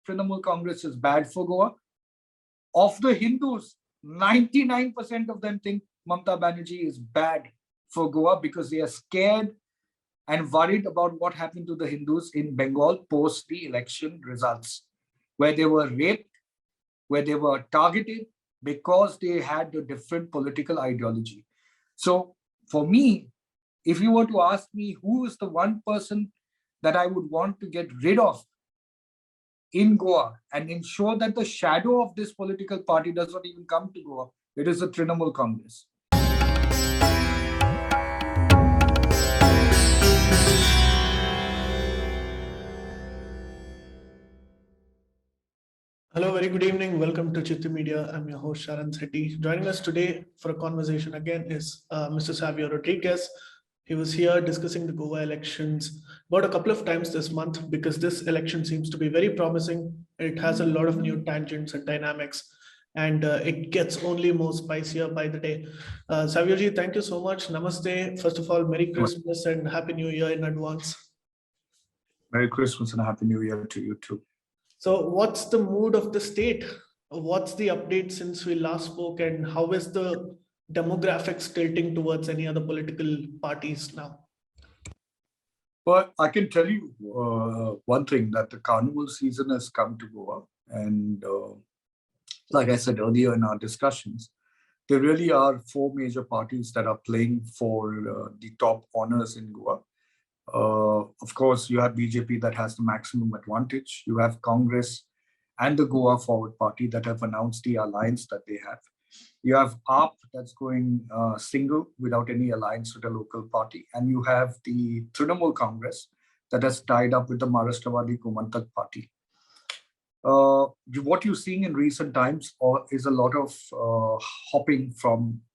Trinamool Congress is bad for Goa. Of the Hindus, 99% of them think Mamata Banerjee is bad for Goa because they are scared and worried about what happened to the Hindus in Bengal post the election results, where they were raped, where they were targeted because they had a different political ideology. So for me, if you were to ask me who is the one person that I would want to get rid of in Goa and ensure that the shadow of this political party does not even come to Goa, it is the Trinamool Congress. Hello, very good evening. Welcome to Citti Media. I'm your host, Citti. Joining us today for a conversation again is Mr. Savio Rodrigues. He was here discussing the Goa elections about a couple of times this month because this election seems to be very promising. It has a lot of new tangents and dynamics, and it gets only more spicier by the day. Savio ji, thank you so much. Namaste. First of all, Merry Christmas and Happy New Year in advance. Merry Christmas and Happy New Year to you too. So what's the mood of the state? What's the update since we last spoke, and how is the demographics tilting towards any other political parties now? Well, I can tell you one thing, that the carnival season has come to Goa. And like I said earlier in our discussions, there really are four major parties that are playing for the top honors in Goa. Of course, you have BJP that has the maximum advantage. You have Congress and the Goa Forward Party that have announced the alliance that they have. You have AAP that's going single without any alliance with a local party. And you have the Trinamool Congress that has tied up with the Maharashtrawadi Gomantak Party. What you're seeing in recent times is a lot of hopping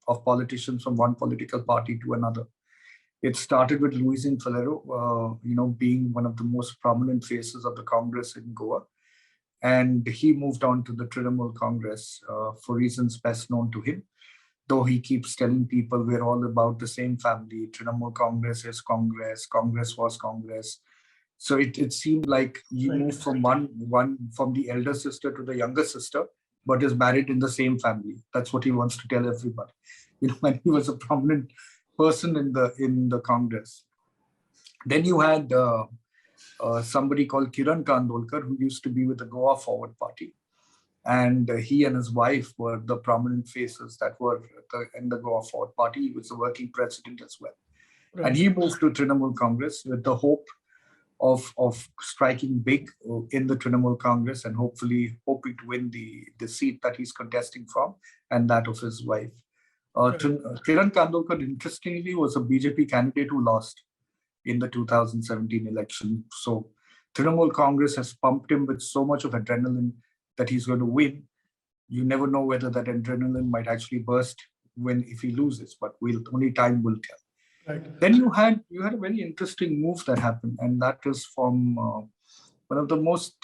of politicians from one political party to another. It started with Luis Falero, being one of the most prominent faces of the Congress in Goa. And he moved on to the Trinamool Congress for reasons best known to him. Though he keeps telling people we're all about the same family. Trinamool Congress is Congress. Congress was Congress. So it seemed like he moved from from the elder sister to the younger sister, but is married in the same family. That's what he wants to tell everybody. When he was a prominent person in the Congress. Then you had somebody called Kiran Kandolkar, who used to be with the Goa Forward Party. And he and his wife were the prominent faces that were in the Goa Forward Party. He was the working president as well. Right. And he moved to Trinamool Congress with the hope of striking big in the Trinamool Congress and hopefully hoping to win the seat that he's contesting from and that of his wife. Kiran Kandolkar, interestingly, was a BJP candidate who lost in the 2017 election. So Trinamool Congress has pumped him with so much of adrenaline that he's going to win. You never know whether that adrenaline might actually burst if he loses, but only time will tell. Right. Then you had a very interesting move that happened, and that is from one of the most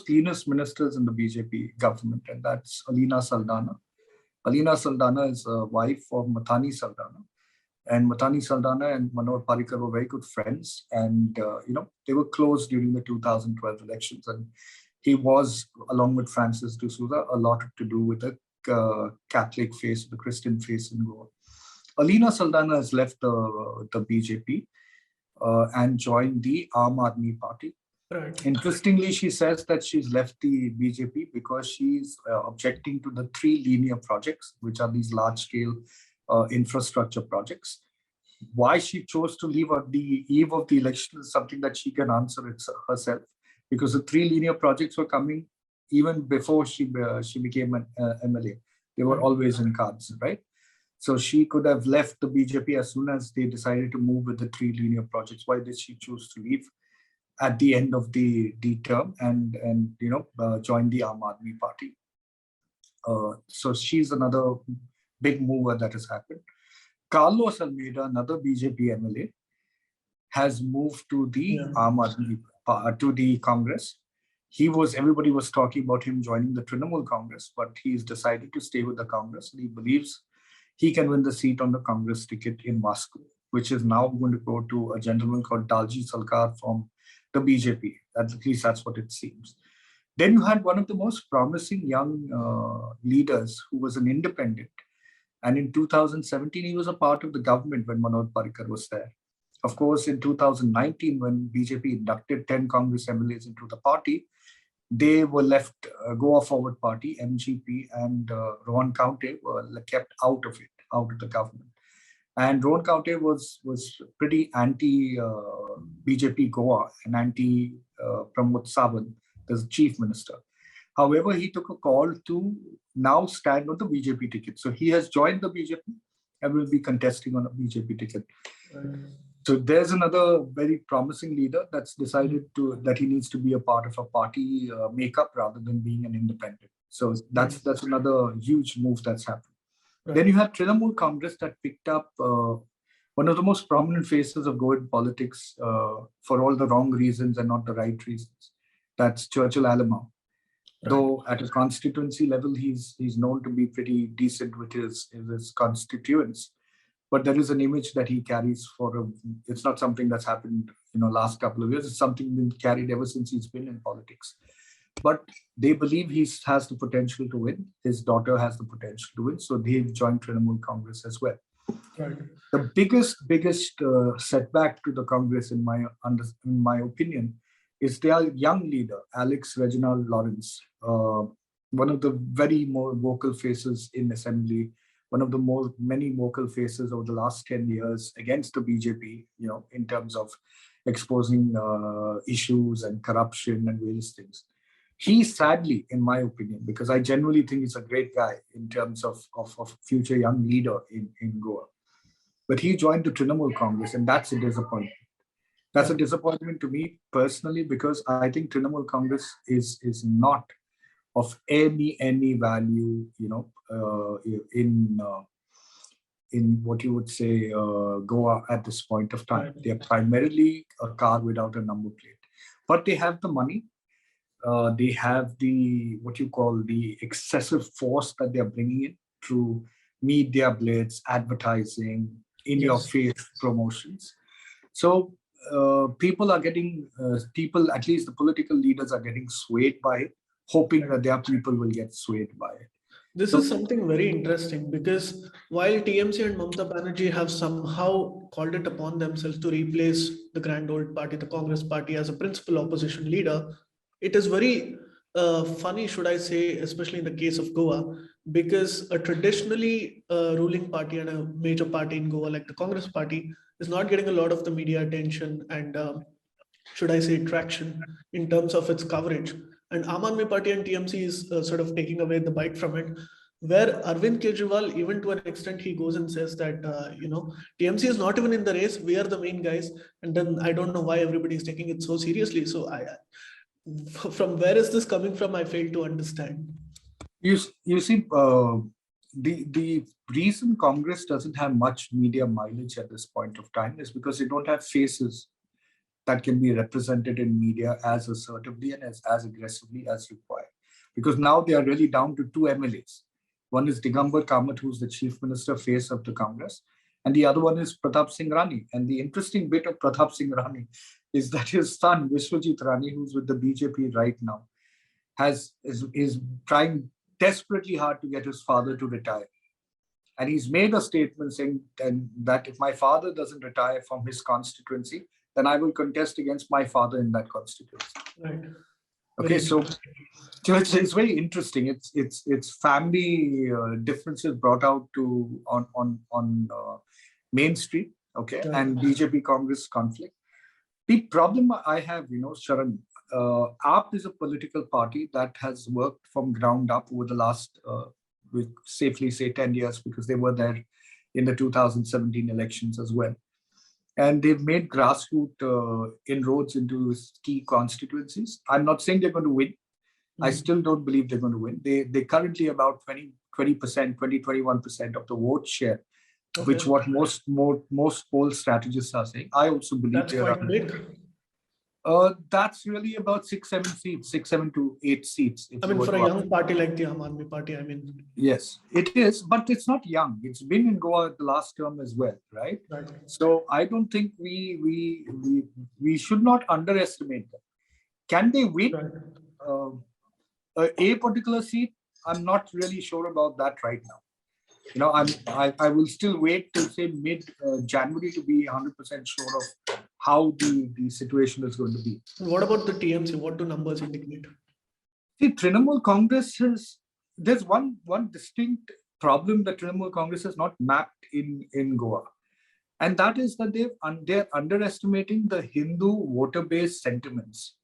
cleanest ministers in the BJP government, and that's Alina Saldana. Alina Saldana is a wife of Mathani Saldana. And Mathani Saldana and Manohar Parrikar were very good friends. And, they were close during the 2012 elections. And he was, along with Francis D'Souza, a lot to do with the Catholic face, the Christian face in Goa. Alina Saldana has left the BJP and joined the Aam Aadmi Party. Right. Interestingly, she says that she's left the BJP because she's objecting to the 3 linear projects, which are these large-scale infrastructure projects. Why she chose to leave at the eve of the election is something that she can answer herself, because the 3 linear projects were coming even before she became an MLA. They were always in cards, right? So she could have left the BJP as soon as they decided to move with the 3 linear projects. Why did she choose to leave at the end of the term and join the Aam Aadmi Party? So she's another big mover that has happened. Carlos Almeida, another BJP MLA, has moved to the Aam Aadmi to the Congress. Everybody was talking about him joining the Trinamool Congress, but he's decided to stay with the Congress. And he believes he can win the seat on the Congress ticket in Moscow, which is now going to go to a gentleman called Dalji Salkar from the BJP. At least that's what it seems. Then you had one of the most promising young leaders who was an independent. And in 2017, he was a part of the government when Manoj Parrikar was there. Of course, in 2019, when BJP inducted 10 Congress MLAs into the party, they were left, Goa Forward Party, MGP, and Rohan Kaunte were kept out of it, out of the government. And Rohan Kaunte was pretty anti-BJP Goa and anti-Pramod Sawant, the chief minister. However, he took a call to now stand on the BJP ticket. So he has joined the BJP and will be contesting on a BJP ticket. So there's another very promising leader that's decided that he needs to be a part of a party makeup rather than being an independent. So that's another huge move that's happened. Right. Then you have Trinamool Congress that picked up one of the most prominent faces of Goan politics for all the wrong reasons and not the right reasons. That's Churchill Alamau. Right. Though at a constituency level, he's known to be pretty decent with his constituents. But there is an image that he carries it's not something that's happened, last couple of years. It's something been carried ever since he's been in politics. But they believe he has the potential to win. His daughter has the potential to win. So they've joined Trinamool Congress as well. Right. The biggest setback to the Congress, in my opinion, is their young leader, Alex Reginald Lawrence, one of the very more vocal faces in assembly, one of the many vocal faces over the last 10 years against the BJP, in terms of exposing issues and corruption and various things. He sadly, in my opinion, because I genuinely think he's a great guy in terms of future young leader in Goa, but he joined the Trinamool Congress, and that's a disappointment. That's a disappointment to me personally, because I think Trinamool Congress is not of any value, in what you would say Goa at this point of time. They are primarily a car without a number plate, but they have the money. They have the excessive force that they are bringing in through media blitz, advertising, in-your-face promotions. So people are getting, at least the political leaders are getting swayed by it, hoping that their people will get swayed by it. This is something very interesting, because while TMC and Mamata Banerjee have somehow called it upon themselves to replace the grand old party, the Congress party, as a principal opposition leader, it is very funny, should I say, especially in the case of Goa, because a traditionally ruling party and a major party in Goa, like the Congress party, is not getting a lot of the media attention and, should I say, traction in terms of its coverage. And Aam Aadmi Party and TMC is sort of taking away the bite from it, where Arvind Kejriwal, even to an extent, he goes and says that, TMC is not even in the race, we are the main guys. And then I don't know why everybody is taking it so seriously. So from where is this coming from? I fail to understand. You see, the reason Congress doesn't have much media mileage at this point of time is because they don't have faces that can be represented in media as assertively and as aggressively as required. Because now they are really down to two MLAs. One is Digambar Kamath, who's the chief minister face of the Congress, and the other one is Pratap Singh Rani. And the interesting bit of Pratap Singh Rani is that his son, Vishwajit Rani, who's with the BJP right now, is trying desperately hard to get his father to retire. And he's made a statement saying that if my father doesn't retire from his constituency, then I will contest against my father in that constituency. Right. Okay, so it's very interesting. It's family differences brought out on Main Street, okay, right. And BJP Congress conflict. The problem I have, Sharan, AAP is a political party that has worked from ground up over the last, we safely say 10 years, because they were there in the 2017 elections as well. And they've made grassroots inroads into key constituencies. I'm not saying they're going to win. Mm-hmm. I still don't believe they're going to win. They currently about 21% of the vote share, okay, which what most poll strategists are saying. I also believe that's quite big. That's really about 6 7 to 8 seats. I mean, for a young party like the Aam Aadmi Party, I mean. Yes, it is, but it's not young. It's been in Goa the last term as well, right? Right. So I don't think we should not underestimate them. Can they win? Right. A particular seat, I'm not really sure about that right now. I will still wait till say mid January to be 100% sure of how the situation is going to be. What about the TMC? What do numbers indicate? See, Trinamool Congress there's one distinct problem that Trinamool Congress has not mapped in Goa, and that is that they're underestimating the Hindu voter base sentiments.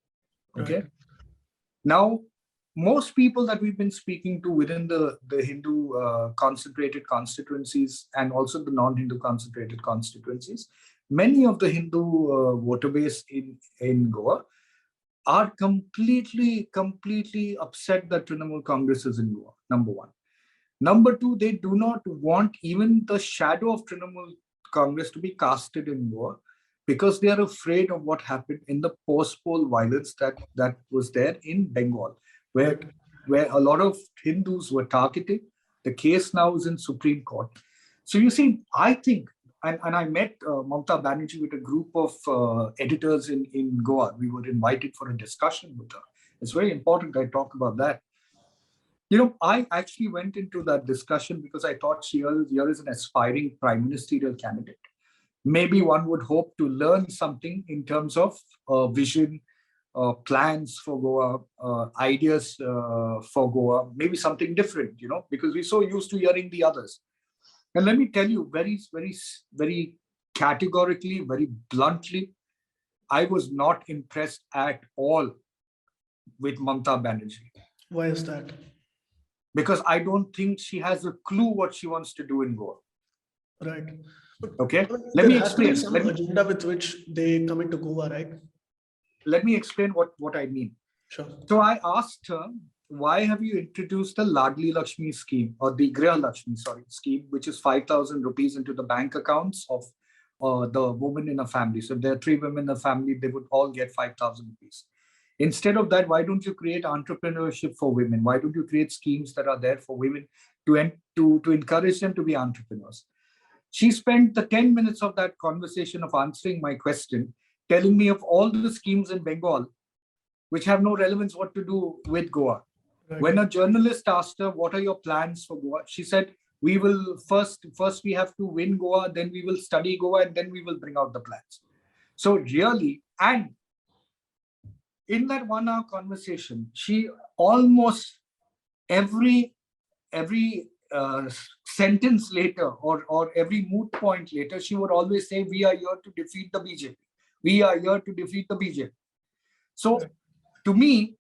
Okay, Right. now most people that we've been speaking to within the Hindu concentrated constituencies and also the non-Hindu concentrated constituencies, many of the Hindu voter base in Goa are completely upset that Trinamool Congress is in Goa. Number one. Number two, they do not want even the shadow of Trinamool Congress to be casted in Goa because they are afraid of what happened in the post-poll violence that was there in Bengal, where a lot of Hindus were targeted. The case now is in Supreme Court. So you see, I think, and I met Mamata Banerjee with a group of editors in Goa. We were invited for a discussion with her. It's very important I talk about that. I actually went into that discussion because I thought here is an aspiring prime ministerial candidate. Maybe one would hope to learn something in terms of vision, plans for Goa, ideas for Goa, maybe something different, because we're so used to hearing the others. And let me tell you very, very, very categorically, very bluntly, I was not impressed at all with Mamata Banerjee. Why is that? Because I don't think she has a clue what she wants to do in Goa. Right. Okay. Let me explain. Some agenda with which they come into Goa, right? Let me explain what I mean. Sure. So I asked her, why have you introduced the Ladli Lakshmi scheme or the Griha Lakshmi, scheme, which is 5,000 rupees into the bank accounts of the women in a family. So if there are 3 women in a family, they would all get 5,000 rupees. Instead of that, why don't you create entrepreneurship for women? Why don't you create schemes that are there for women to encourage them to be entrepreneurs? She spent the 10 minutes of that conversation of answering my question, telling me of all the schemes in Bengal, which have no relevance what to do with Goa. Right. When a journalist asked her, what are your plans for Goa? She said, we will first we have to win Goa, then we will study Goa, and then we will bring out the plans. So really, and in that 1 hour conversation, she almost every sentence later or every moot point later, she would always say, we are here to defeat the BJP. We are here to defeat the BJP. So to me,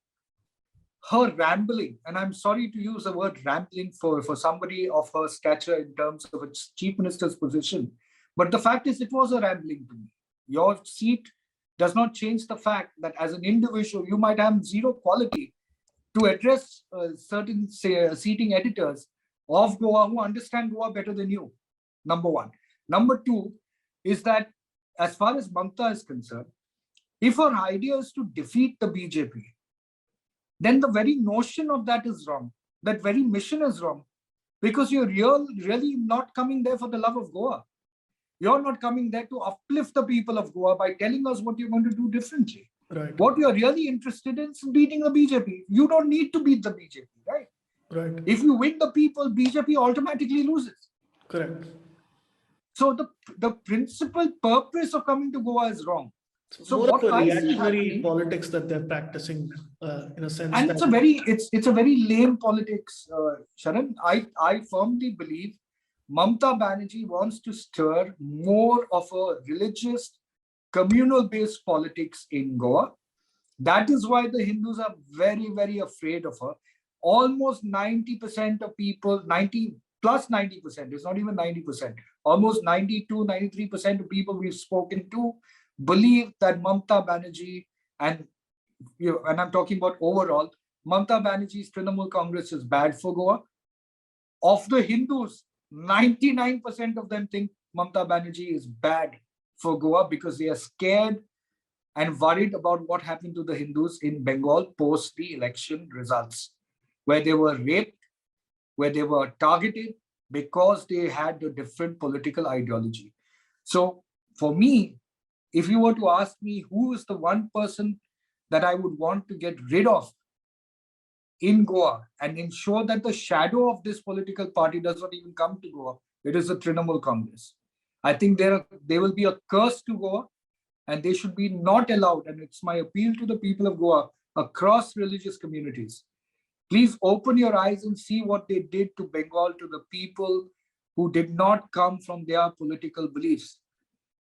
her rambling, and I'm sorry to use the word rambling for somebody of her stature in terms of a chief minister's position, but the fact is it was a rambling to me. Your seat does not change the fact that as an individual, you might have zero quality to address certain seating editors of Goa who understand Goa better than you, number one. Number two is that as far as Mamata is concerned, if her idea is to defeat the BJP, then the very notion of that is wrong. That very mission is wrong. Because you're really not coming there for the love of Goa. You're not coming there to uplift the people of Goa by telling us what you're going to do differently. Right. What you're really interested in is beating the BJP. You don't need to beat the BJP, right? Right. If you win the people, BJP automatically loses. Correct. So the principal purpose of coming to Goa is wrong. So more of a reactionary politics that they're practicing in a sense. And it's a very lame politics, Sharan. I firmly believe Mamata Banerjee wants to stir more of a religious, communal-based politics in Goa. That is why the Hindus are very, very afraid of her. Almost 90% of people, 90 plus 90%, it's not even 90%, almost 92, 93% of people we've spoken to believe that Mamata Banerjee, and I'm talking about overall, Mamata Banerjee's Trinamool Congress is bad for Goa. Of the Hindus, 99% of them think Mamata Banerjee is bad for Goa because they are scared and worried about what happened to the Hindus in Bengal post the election results, where they were raped, where they were targeted because they had a different political ideology. So for me, if you were to ask me who is the one person that I would want to get rid of in Goa and ensure that the shadow of this political party does not even come to Goa, it is the Trinamool Congress. I think there will be a curse to Goa, and they should be not allowed. And it's my appeal to the people of Goa across religious communities. Please open your eyes and see what they did to Bengal, to the people who did not come from their political beliefs.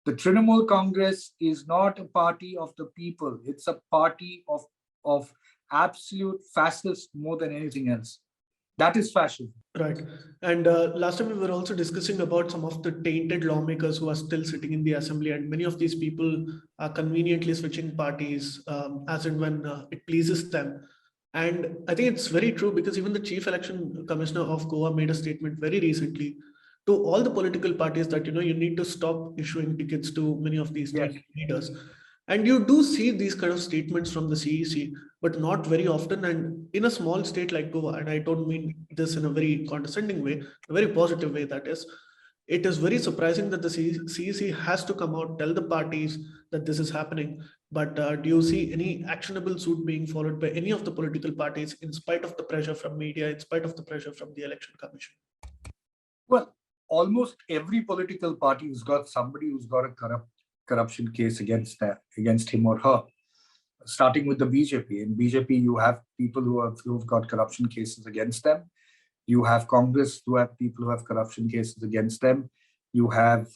The Trinamool Congress is not a party of the people. It's a party of absolute fascists more than anything else. That is fascism. Right. And last time we were also discussing about some of the tainted lawmakers who are still sitting in the assembly, and many of these people are conveniently switching parties as and when it pleases them. And I think it's very true, because even the chief election commissioner of Goa made a statement very recently to all the political parties that, you need to stop issuing tickets to many of these Yes. leaders. And you do see these kind of statements from the CEC, but not very often. And in a small state like Goa, and I don't mean this in a very condescending way, a very positive way, that is, it is very surprising that the CEC has to come out, tell the parties that this is happening. But do you see any actionable suit being followed by any of the political parties, in spite of the pressure from media, in spite of the pressure from the election commission? Well, almost every political party has got somebody who's got a corruption case against him or her. Starting with the BJP. In BJP, you have people who've got corruption cases against them. You have Congress who have people who have corruption cases against them. You have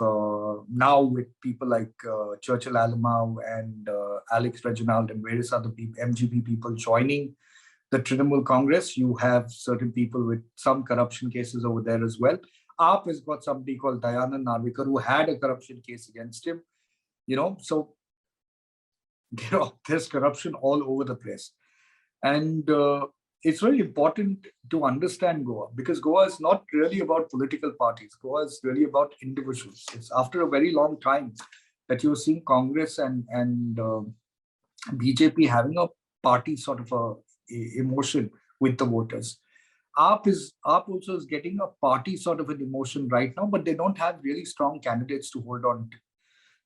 now with people like Churchill Alamau and Alex Reginald and various other people, MGP people joining the Trinamool Congress. You have certain people with some corruption cases over there as well. AAP has got somebody called Dayanand Narvikar who had a corruption case against him. So there's corruption all over the place. And it's very important to understand Goa, because Goa is not really about political parties. Goa is really about individuals. It's after a very long time that you're seeing Congress and BJP having a party sort of a emotion with the voters. AAP also is getting a party sort of an emotion right now, but they don't have really strong candidates to hold on to.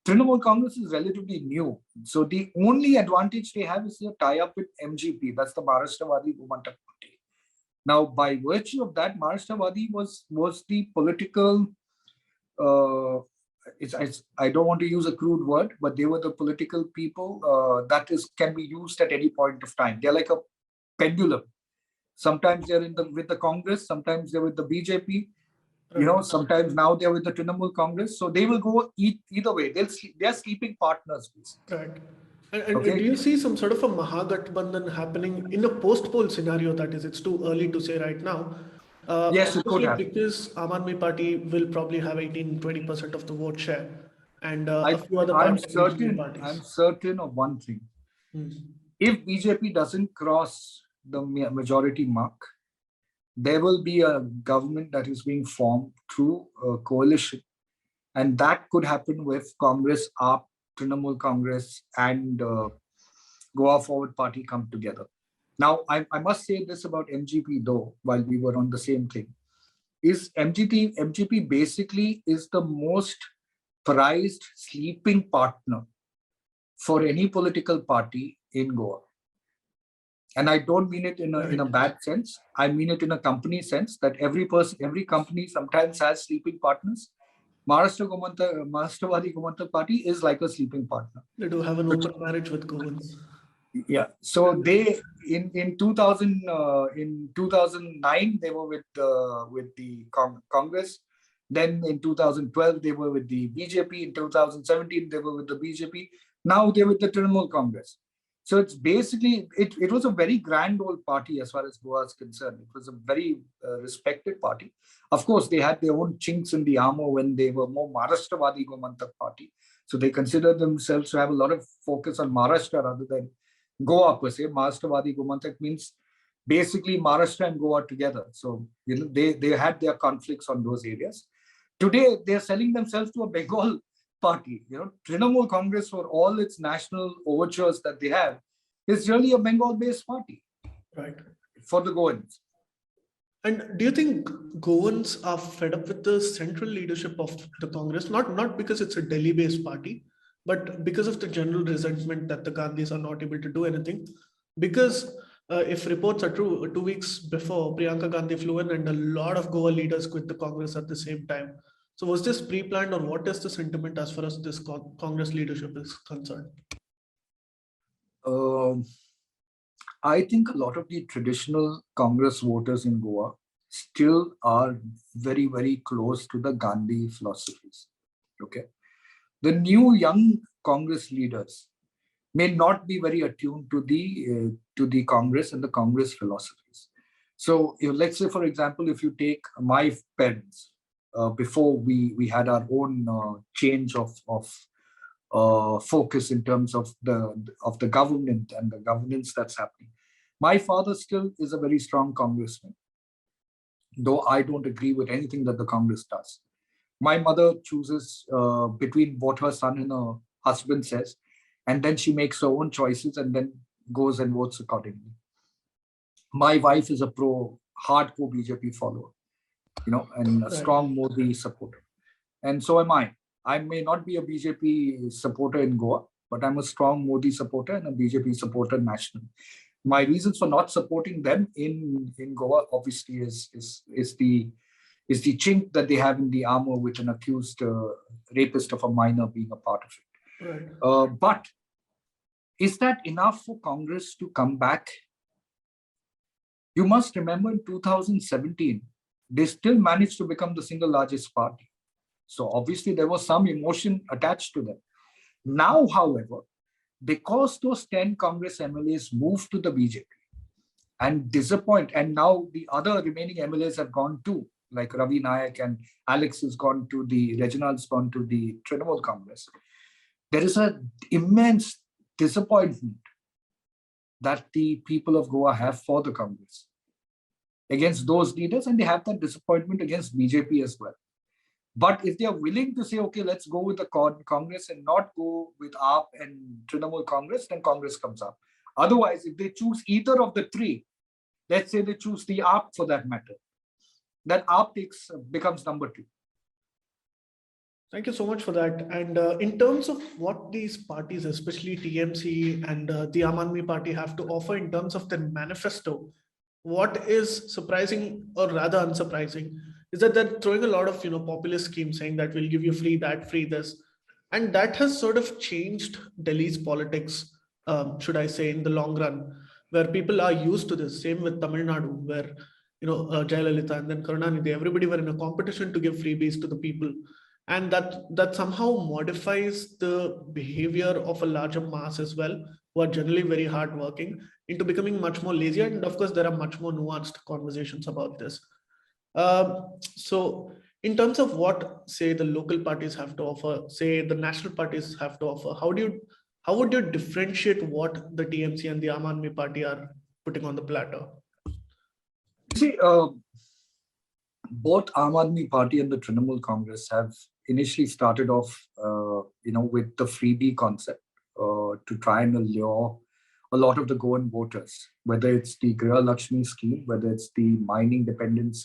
Trinamool Congress is relatively new. So the only advantage they have is the tie-up with MGP. That's the Maharashtravadi Mamata Party. Now, by virtue of that, Maharashtravadi was the political, I don't want to use a crude word, but they were the political people that can be used at any point of time. They're like a pendulum. Sometimes they're with the Congress, sometimes they're with the BJP. Sometimes now they're with the Trinamool Congress, so they will go either way. They're sleeping partners, basically. Right. And do you see some sort of a Mahagatbandhan happening in a post-poll scenario? That is, it's too early to say right now. Yes, it could happen. Because Aam Aadmi Party will probably have 18-20% of the vote share, and a few other I'm parties. I'm certain of one thing. If BJP doesn't cross the majority mark, there will be a government that is being formed through a coalition. And that could happen with Congress, AAP, Trinamool Congress, and Goa Forward Party come together. Now, I must say this about MGP though, while we were on the same thing, is MGP basically is the most prized sleeping partner for any political party in Goa. And I don't mean it in a bad sense. I mean it in a company sense, that every company sometimes has sleeping partners. Maharashtra Gomantak Party is like a sleeping partner. They do have an open marriage with Goans. Yeah. So they in 2009 they were with the Congress. Then in 2012 they were with the BJP. In 2017 they were with the BJP. Now they're with the Trinamool Congress. So it's basically, it was a very grand old party as far as Goa is concerned. It was a very respected party. Of course, they had their own chinks in the armor when they were more Maharashtravadi Gomantak Party. So they considered themselves to have a lot of focus on Maharashtra rather than Goa per se. Maharashtravadi Gomantak means basically Maharashtra and Goa together. So they had their conflicts on those areas. Today, they're selling themselves to a Bengal party. Trinamool Congress, for all its national overtures that they have, is really a Bengal-based party, right? For the Goans. And do you think Goans are fed up with the central leadership of the Congress? Not because it's a Delhi-based party, but because of the general resentment that the Gandhis are not able to do anything. Because if reports are true, 2 weeks before Priyanka Gandhi flew in and a lot of Goa leaders quit the Congress at the same time. So was this pre-planned, or what is the sentiment as far as this Congress leadership is concerned? I think a lot of the traditional Congress voters in Goa still are very, very close to the Gandhi philosophies. Okay. The new young Congress leaders may not be very attuned to the Congress and the Congress philosophies. So let's say, for example, if you take my parents, before we had our own change of focus in terms of the government and the governance that's happening. My father still is a very strong congressman, though I don't agree with anything that the Congress does. My mother chooses between what her son and her husband says, and then she makes her own choices and then goes and votes accordingly. My wife is a hardcore BJP follower, and a strong Modi supporter. And so am I. I may not be a BJP supporter in Goa, but I'm a strong Modi supporter and a BJP supporter nationally. My reasons for not supporting them in Goa obviously is the chink that they have in the armor with an accused rapist of a minor being a part of it. Right. But is that enough for Congress to come back? You must remember in 2017, they still managed to become the single largest party. So obviously there was some emotion attached to them. Now, however, because those 10 Congress MLAs moved to the BJP and disappoint, and now the other remaining MLAs have gone too, like Ravi Nayak and Alex has gone to Reginald's gone to the Trinamool Congress. There is an immense disappointment that the people of Goa have for the Congress against those leaders, and they have that disappointment against BJP as well. But if they are willing to say, okay, let's go with the Congress and not go with AAP and Trinamool Congress, then Congress comes up. Otherwise, if they choose either of the three, let's say they choose the AAP for that matter, then AAP becomes number 2. Thank you so much for that. And in terms of what these parties, especially TMC and the Aam Aadmi Party, have to offer in terms of their manifesto, what is surprising, or rather unsurprising, is that they're throwing a lot of populist schemes saying that we'll give you free that, free this, and that has sort of changed Delhi's politics, should I say, in the long run, where people are used to this. Same with Tamil Nadu, where Jayalalitha and then Karunanidhi, everybody were in a competition to give freebies to the people, and that somehow modifies the behavior of a larger mass as well, who are generally very hardworking, into becoming much more lazy. And of course, there are much more nuanced conversations about this. So in terms of what, say, the local parties have to offer, say the national parties have to offer, how would you differentiate what the TMC and the Aam Aadmi Party are putting on the platter? See, both Aam Aadmi Party and the Trinamool Congress have initially started off, with the freebie concept to try and allure a lot of the Goan voters, whether it's the Griha Lakshmi scheme, whether it's the mining dependent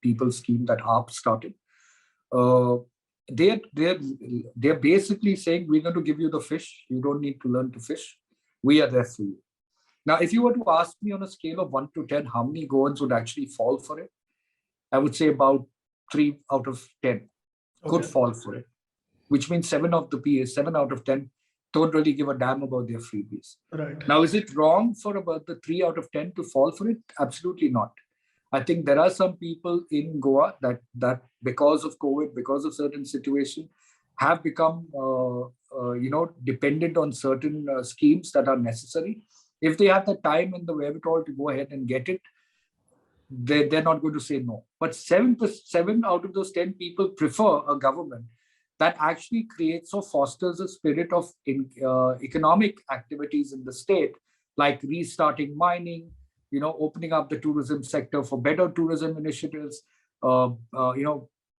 people scheme that AAP started. They're basically saying, we're going to give you the fish. You don't need to learn to fish. We are there for you. Now, if you were to ask me on a scale of 1 to 10, how many Goans would actually fall for it? I would say about 3 out of 10 could fall for it, which means 7 out of 10 don't really give a damn about their freebies. Right. Now, is it wrong for about the 3 out of 10 to fall for it? Absolutely not. I think there are some people in Goa that because of COVID, because of certain situation, have become dependent on certain schemes that are necessary. If they have the time and the wherewithal to go ahead and get it, they're not going to say no. But 7 out of those 10 people prefer a government that actually creates or fosters a spirit of economic activities in the state, like restarting mining, opening up the tourism sector for better tourism initiatives,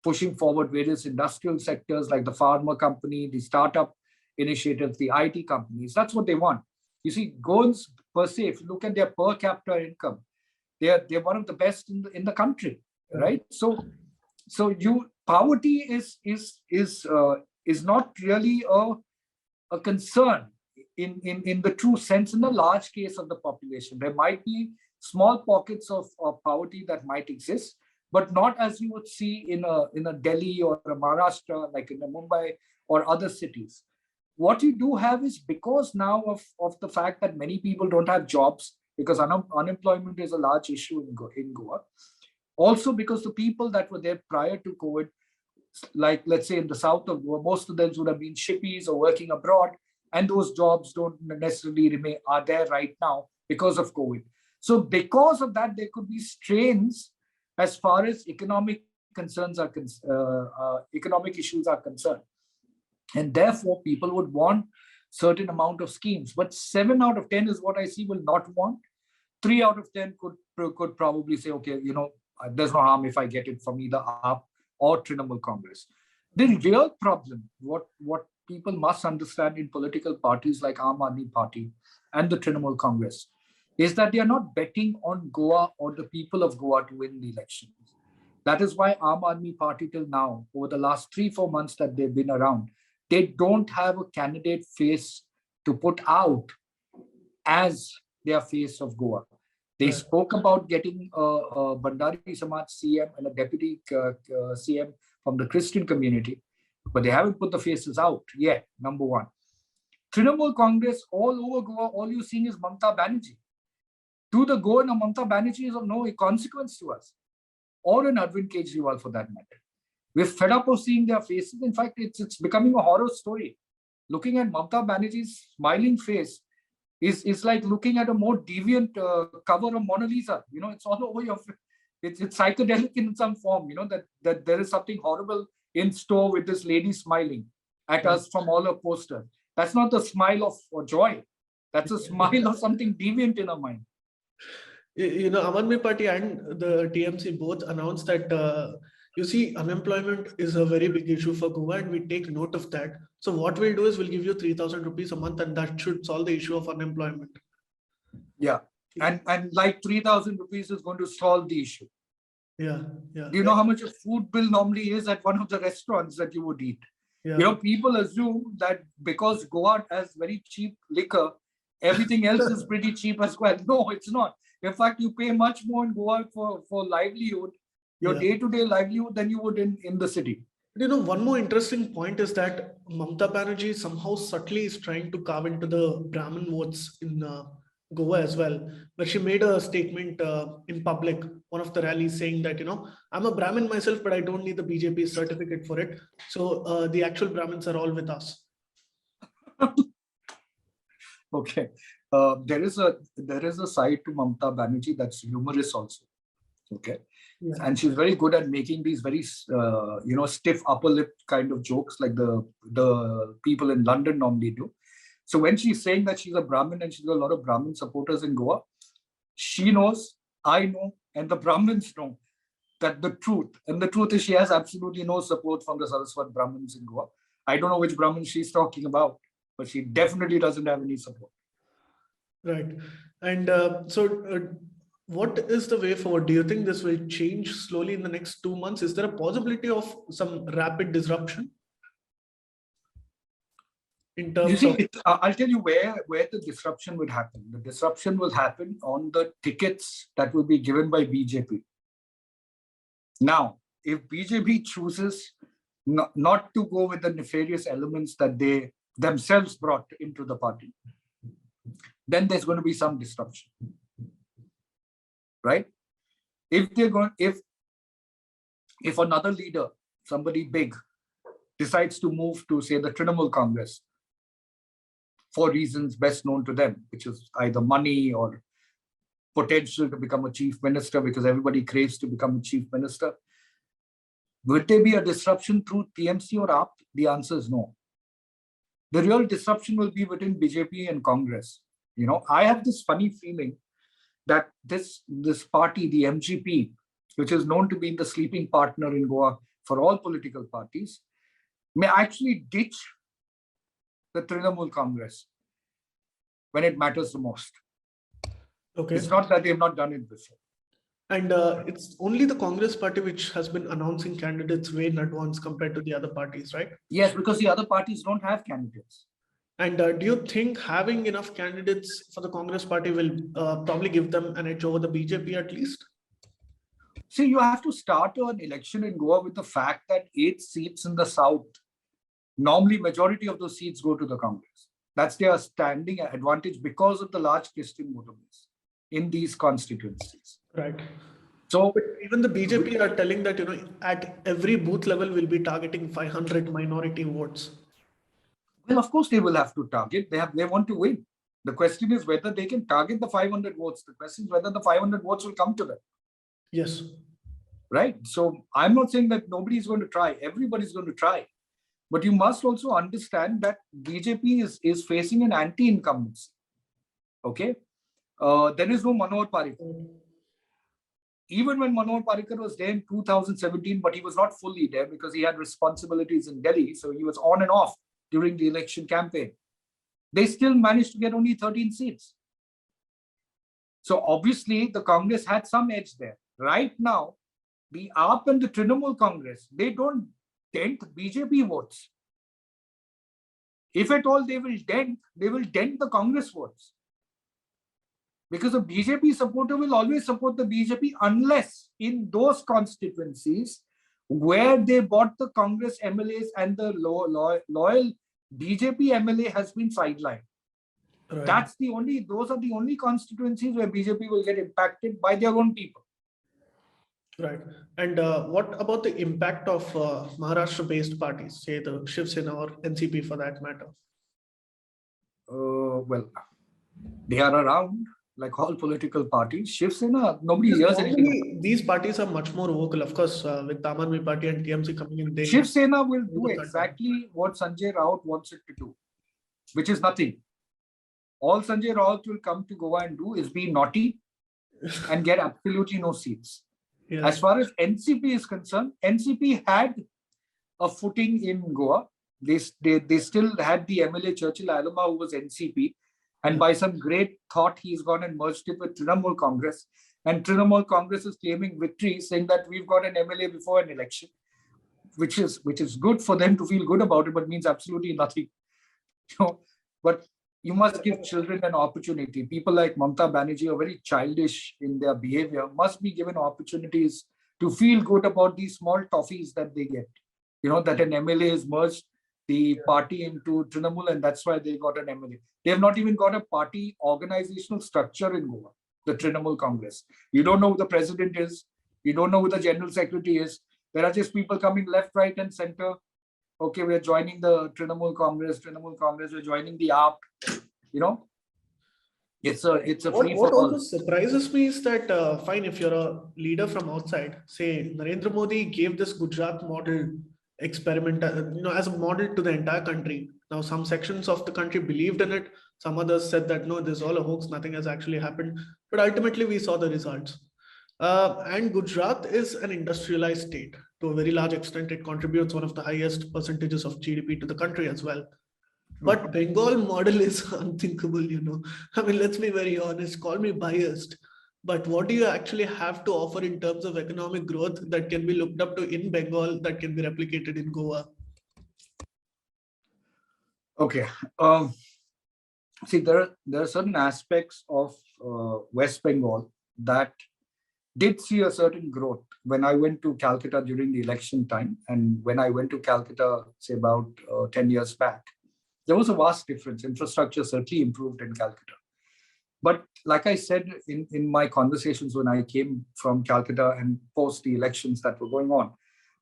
pushing forward various industrial sectors like the pharma company, the startup initiatives, the IT companies. That's what they want. You see, Goans per se, if you look at their per capita income, they're one of the best in the country, right? So poverty is not really a concern in the true sense in the large case of the population. There might be small pockets of poverty that might exist, but not as you would see in a Delhi or a Maharashtra, like in a Mumbai or other cities. What you do have is, because now of the fact that many people don't have jobs, because unemployment is a large issue in Goa. Also because the people that were there prior to COVID, like let's say in the south of Goa, most of them would have been shippies or working abroad, and those jobs don't necessarily are there right now because of COVID. So because of that, there could be strains as far as economic economic issues are concerned. And therefore, people would want certain amount of schemes. But 7 out of 10 is what I see will not want. 3 out of 10 could probably say, okay, there's no harm if I get it from either AAP or Trinamool Congress. The real problem, what people must understand in political parties like Aam Aadmi Party and the Trinamool Congress, is that they are not betting on Goa or the people of Goa to win the elections. That is why Aam Aadmi Party till now, over the last 3-4 months that they've been around, they don't have a candidate face to put out as their face of Goa. They spoke about getting a Bandari Samaj CM and a deputy CM from the Christian community, but they haven't put the faces out yet, number one. Trinamool Congress, all over Goa, all you're seeing is Mamata Banerjee. To the Goan, Mamata Banerjee is of no consequence to us, or an Arvind Kejriwal for that matter. We're fed up of seeing their faces. In fact, it's becoming a horror story. Looking at Mamata Banerjee's smiling face is like looking at a more deviant cover of Mona Lisa. It's all over your face. It's psychedelic in some form, that there is something horrible in store with this lady smiling at us from all her posters. That's not the smile of joy. That's a smile of something deviant in her mind. Aam Aadmi Party and the TMC both announced that, unemployment is a very big issue for Goa, and we take note of that. So what we'll do is we'll give you 3,000 rupees a month, and that should solve the issue of unemployment. Yeah. And like 3,000 rupees is going to solve the issue. Yeah. Do you know how much a food bill normally is at one of the restaurants that you would eat? Yeah. People assume that because Goa has very cheap liquor, everything else is pretty cheap as well. No, it's not. In fact, you pay much more in Goa for livelihood, your day-to-day livelihood, than you would in the city. One more interesting point is that Mamata Banerjee somehow subtly is trying to carve into the Brahmin votes in Goa as well, where she made a statement in public, one of the rallies, saying that, I'm a Brahmin myself, but I don't need the BJP certificate for it. So the actual Brahmins are all with us. Okay. There is a side to Mamata Banerjee that's humorous also. Okay. Yeah. And she's very good at making these very, stiff upper lip kind of jokes like the people in London normally do. So when she's saying that she's a Brahmin and she's got a lot of Brahmin supporters in Goa, she knows, I know, and the Brahmins know that the truth is she has absolutely no support from the Saraswat Brahmins in Goa. I don't know which Brahmin she's talking about, but she definitely doesn't have any support. Right. And what is the way forward? Do you think this will change slowly in the next 2 months? Is there a possibility of some rapid disruption? In terms I'll tell you where the disruption would happen. The disruption will happen on the tickets that will be given by BJP. Now, if BJP chooses not to go with the nefarious elements that they themselves brought into the party, then there's going to be some disruption. Right? If another leader, somebody big, decides to move to, say, the Trinamool Congress for reasons best known to them, which is either money or potential to become a chief minister, because everybody craves to become a chief minister, would there be a disruption through TMC or AAP? The answer is no. The real disruption will be within BJP and Congress. I have this funny feeling that this party, the MGP, which is known to be the sleeping partner in Goa for all political parties, may actually ditch the Trinamool Congress when it matters the most. Okay. It's not that they have not done it before. And it's only the Congress party which has been announcing candidates way in advance compared to the other parties, right? Yes, because the other parties don't have candidates. And do you think having enough candidates for the Congress party will probably give them an edge over the BJP at least? See, you have to start an election in Goa with the fact that 8 seats in the south, normally majority of those seats go to the Congress. That's their standing advantage because of the large Christian voter base in these constituencies. Right. So But even the BJP are telling that, at every booth level, we'll be targeting 500 minority votes. well, of course, they will have to target. They want to win. The question is whether they can target the 500 votes. The question is whether the 500 votes will come to them. Yes. Right. So I'm not saying that nobody is going to try. Everybody's going to try. But you must also understand that BJP is facing an anti-incumbency. Okay. There is no Manohar Parrikar. Even when Manohar Parrikar was there in 2017, but he was not fully there because he had responsibilities in Delhi. So he was on and off during the election campaign. They still managed to get only 13 seats. So obviously the Congress had some edge there. Right now, the AAP and the Trinamool Congress, they don't dent BJP votes. If at all they will dent the Congress votes. Because a BJP supporter will always support the BJP unless in those constituencies where they bought the Congress MLAs and the loyal BJP MLA has been sidelined. Right. Those are the only constituencies where BJP will get impacted by their own people. Right. And what about the impact of Maharashtra-based parties, say the Shiv Sena or NCP for that matter? Well, they are around like all political parties. Shiv Sena, nobody hears anything. These parties are much more vocal, of course, with Aam Aadmi Party and TMC coming in. Shiv Sena will do exactly what Sanjay Raut wants it to do, which is nothing. All Sanjay Raut will come to Goa and do is be naughty and get absolutely no seats. Yeah. As far as NCP is concerned, NCP had a footing in Goa. They still had the MLA Churchill Aloma, who was NCP. And by some great thought, he's gone and merged it with Trinamool Congress. And Trinamool Congress is claiming victory, saying that we've got an MLA before an election, which is good for them to feel good about it, but means absolutely nothing. But you must give children an opportunity. People like Mamata Banerjee are very childish in their behavior, must be given opportunities to feel good about these small toffees that they get. That an MLA has merged the party into Trinamool, and that's why they got an MLA. They have not even got a party organizational structure in Goa, the Trinamool Congress. You don't know who the president is. You don't know who the general secretary is. There are just people coming left, right, and center. Okay, we're joining the Trinamool Congress, we're joining the AAP. It's a free for all. What also surprises me is that, fine, if you're a leader from outside, say Narendra Modi gave this Gujarat model experiment, as a model to the entire country. Now, some sections of the country believed in it. Some others said that, no, this is all a hoax. Nothing has actually happened. But ultimately, we saw the results. And Gujarat is an industrialized state. To a very large extent, it contributes one of the highest percentages of GDP to the country as well. But Bengal model is unthinkable, I mean, let's be very honest, call me biased. But what do you actually have to offer in terms of economic growth that can be looked up to in Bengal that can be replicated in Goa? Okay. See, there are certain aspects of West Bengal that did see a certain growth when I went to Calcutta during the election time. And when I went to Calcutta, say about 10 years back, there was a vast difference. Infrastructure certainly improved in Calcutta. But like I said in my conversations when I came from Calcutta and post the elections that were going on,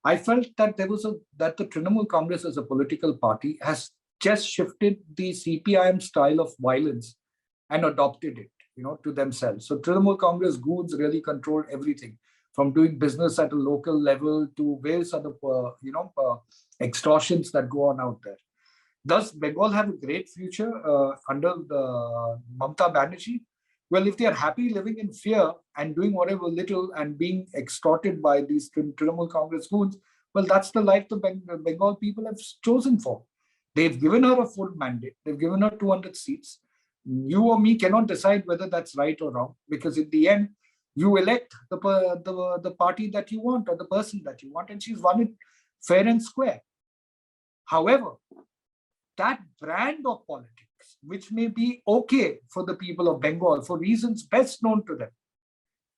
I felt that that the Trinamool Congress as a political party has just shifted the CPIM style of violence and adopted it, to themselves. So Trinamool Congress goons really controlled everything, from doing business at a local level to various other, extortions that go on out there. Does Bengal have a great future under the Mamata Banerjee? Well, if they are happy living in fear and doing whatever little and being extorted by these Trinamool Congress goons, well, that's the life the Bengal people have chosen for. They've given her a full mandate. They've given her 200 seats. You or me cannot decide whether that's right or wrong, because in the end, you elect the party that you want or the person that you want, and she's won it fair and square. However, that brand of politics, which may be okay for the people of Bengal for reasons best known to them,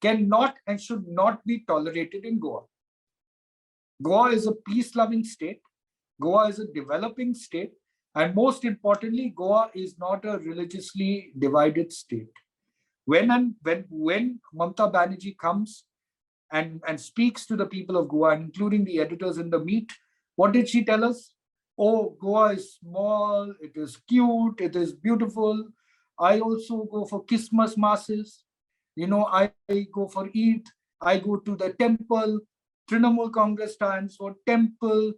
cannot and should not be tolerated in Goa. Goa is a peace-loving state. Goa is a developing state. And most importantly, Goa is not a religiously divided state. When Mamata Banerjee comes and speaks to the people of Goa, including the editors in the Meet, what did she tell us? Oh, Goa is small, it is cute, it is beautiful. I also go for Christmas masses. I go for Eid. I go to the temple. Trinamool Congress stands for temple,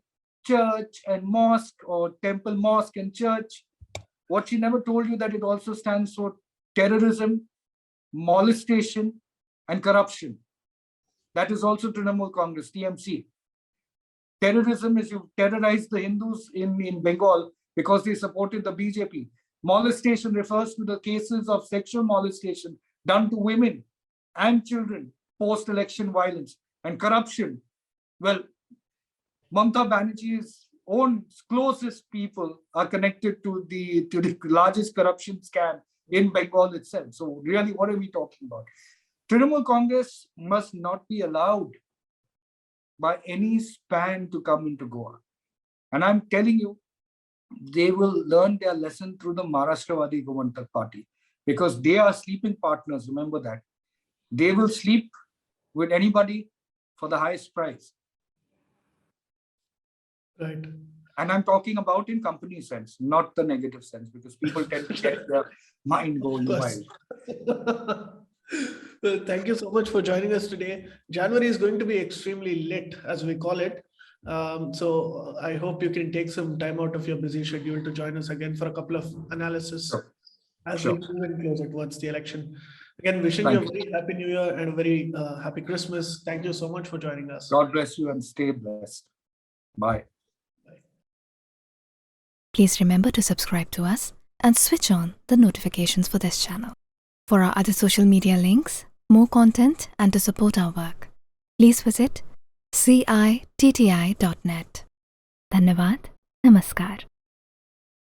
church, and mosque, or temple, mosque, and church. What she never told you that it also stands for terrorism, molestation, and corruption. That is also Trinamool Congress, TMC. Terrorism is you terrorize the Hindus in Bengal because they supported the BJP. Molestation refers to the cases of sexual molestation done to women and children, post-election violence, and corruption. Well, Mamata Banerjee's own closest people are connected to the largest corruption scam in Bengal itself. So really, what are we talking about? Trinamool Congress must not be allowed by any span to come into Goa. And I'm telling you, they will learn their lesson through the Maharashtravadi Goantak Party, because they are sleeping partners, remember that. They will sleep with anybody for the highest price. Right. And I'm talking about in company sense, not the negative sense, because people tend to get their mind going wild. Well, thank you so much for joining us today. January is going to be extremely lit, as we call it. So I hope you can take some time out of your busy schedule to join us again for a couple of analysis as we move in closer towards the election. Again, wishing you a very happy New Year and a very happy Christmas. Thank you so much for joining us. God bless you and stay blessed. Bye. Please remember to subscribe to us and switch on the notifications for this channel. For our other social media links, more content, and to support our work, please visit citti.net. Dhanyavad. Namaskar.